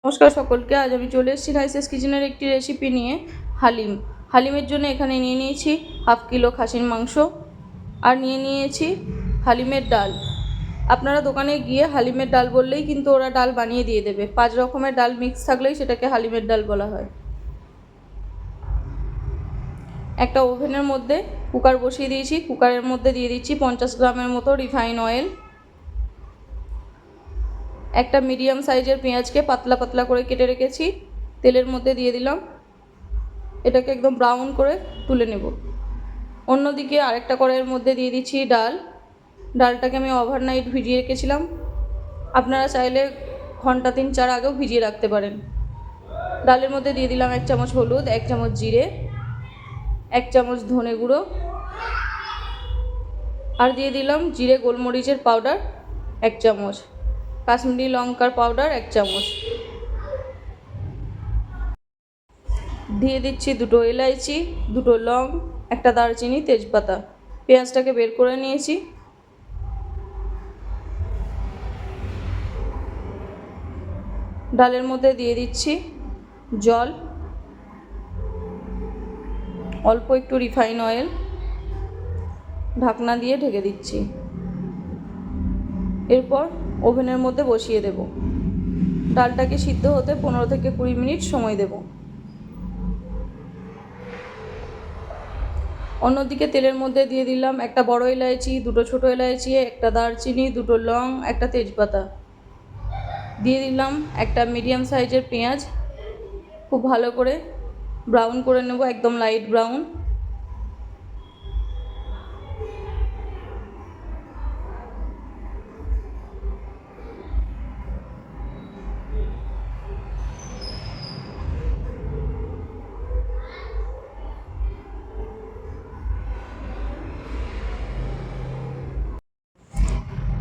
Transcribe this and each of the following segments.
নমস্কার সকলকে। আজ আমি চলে এসেছি রাইসেস কিচেনের একটি রেসিপি নিয়ে। হালিমের জন্য এখানে নিয়ে নিয়েছি হাফ কিলো খাসির মাংস আর নিয়ে নিয়েছি হালিমের ডাল। আপনারা দোকানে গিয়ে হালিমের ডাল বললেই কিন্তু ওরা ডাল বানিয়ে দিয়ে দেবে। 5 রকমের ডাল মিক্স থাকলেই সেটাকে হালিমের ডাল বলা হয়। একটা ওভেনের মধ্যে কুকার বসিয়ে দিয়েছি। কুকারের মধ্যে দিয়ে দিচ্ছি 50 গ্রামের মতো রিফাইন অয়েল। একটা মিডিয়াম সাইজের পেঁয়াজকে পাতলা পাতলা করে কেটে রেখেছি, তেলের মধ্যে দিয়ে দিলাম। এটাকে একদম ব্রাউন করে তুলে নেব। অন্যদিকে আরেকটা কড়াইয়ের মধ্যে দিয়ে দিচ্ছি ডালটাকে আমি ওভারনাইট ভিজিয়ে রেখেছিলাম। আপনারা চাইলে ঘন্টা 3-4 আগেও ভিজিয়ে রাখতে পারেন। ডালের মধ্যে দিয়ে দিলাম 1 চামচ হলুদ, 1 চামচ জিরে, 1 চামচ ধনে গুঁড়ো আর দিয়ে দিলাম জিরে গোলমরিচের পাউডার 1 চামচ, কাশ্মীরি লঙ্কার পাউডার 1 চামচ। দিয়ে দিচ্ছি 2টো এলাইচি, 2টো লং, একটা দারচিনি, তেজপাতা। পেঁয়াজটাকে বের করে নিয়েছি। ডালের মধ্যে দিয়ে দিচ্ছি জল, অল্প একটু রিফাইন অয়েল, ঢাকনা দিয়ে ঢেকে দিচ্ছি। এরপর ওভেনের মধ্যে বসিয়ে দেব। ডালটাকে সিদ্ধ হতে 15 থেকে 20 মিনিট সময় দেব। অন্যদিকে তেলের মধ্যে দিয়ে দিলাম একটা বড় এলাইচি, 2টো ছোটো এলাইচি, একটা দারচিনি, 2টো লং, একটা তেজপাতা। দিয়ে দিলাম একটা মিডিয়াম সাইজের পেঁয়াজ। খুব ভালো করে ব্রাউন করে নেব, একদম লাইট ব্রাউন।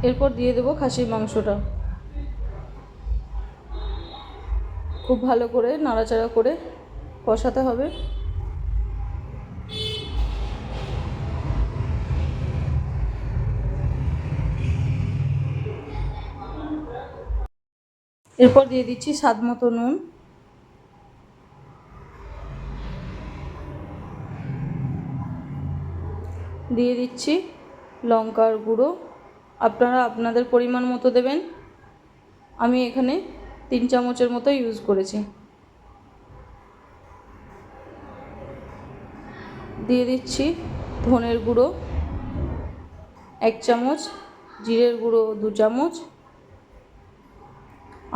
এরপর দিয়ে দেবো খাসির মাংসটা। খুব ভালো করে নাড়াচাড়া করে কষাতে হবে। এরপর দিয়ে দিচ্ছি স্বাদ মতো নুন, দিয়ে দিচ্ছি লঙ্কার গুঁড়ো। আপনারা আপনাদের পরিমাণ মতো দেবেন। আমি এখানে 3 চামচের মতো ইউজ করেছি। দিয়ে দিচ্ছি ধনের গুঁড়ো 1 চামচ, জিরের গুঁড়ো 2 চামচ,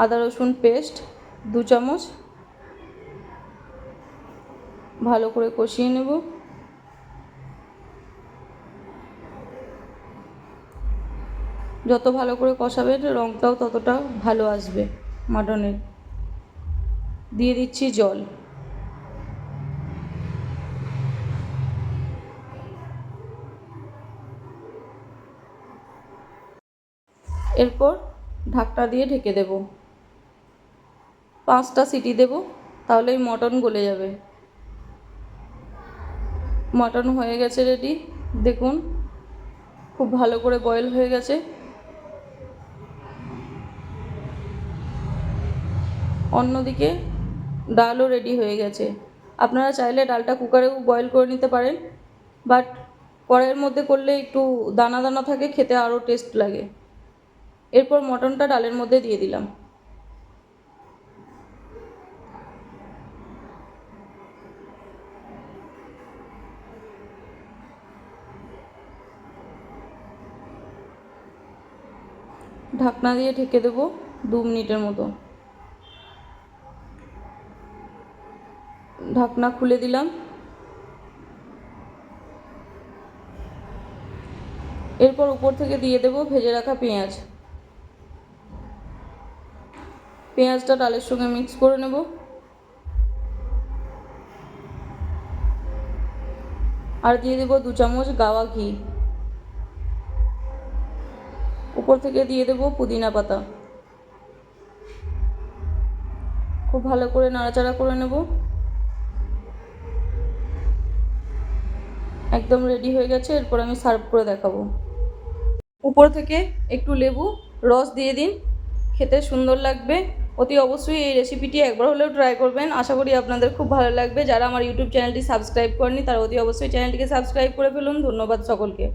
আদা রসুন পেস্ট 2 চামচ। ভালো করে কষিয়ে নেব। যত ভালো করে কষাবেন রঙটাও ততটা ভালো আসবে মাটনের। দিয়ে দিচ্ছি জল। এরপর ঢাকনা দিয়ে ঢেকে দেব। 5টা সিটি দেব, তাহলেই মটন গলে যাবে। মটন হয়ে গেছে রেডি। দেখুন খুব ভালো করে বয়েল হয়ে গেছে। অন্যদিকে ডালও রেডি হয়ে গেছে। আপনারা চাইলে ডালটা কুকারেও বয়েল করে নিতে পারেন, বাট কড়াইয়ের মধ্যে করলে একটু দানা দানা থাকে, খেতে আরও টেস্ট লাগে। এরপর মটনটা ডালের মধ্যে দিয়ে দিলাম। ঢাকনা দিয়ে ঢেকে দেবো 2 মিনিটের মতো। ঢাকনা খুলে দিলাম। এরপর উপর থেকে দিয়ে দেবো ভেজে রাখা পেঁয়াজ। পেঁয়াজটা ডালের সঙ্গে মিক্স করে নেব। আর দিয়ে দেবো 2 চামচ গাওয়া ঘি। উপর থেকে দিয়ে দেবো পুদিনা পাতা। খুব ভালো করে নাড়াচাড়া করে নেব। একদম রেডি হয়ে গেছে। এরপর আমি সার্ভ করে দেখাবো। উপর থেকে একটু লেবু রস দিয়ে দিন, খেতে সুন্দর লাগবে। অতি অবশ্যই এই রেসিপিটি একবার হলেও ট্রাই করবেন। আশা করি আপনাদের খুব ভালো লাগবে। যারা আমার ইউটিউব চ্যানেলটি সাবস্ক্রাইব করেনি তারা অতি অবশ্যই চ্যানেলটিকে সাবস্ক্রাইব করে ফেলুন। ধন্যবাদ সকলকে।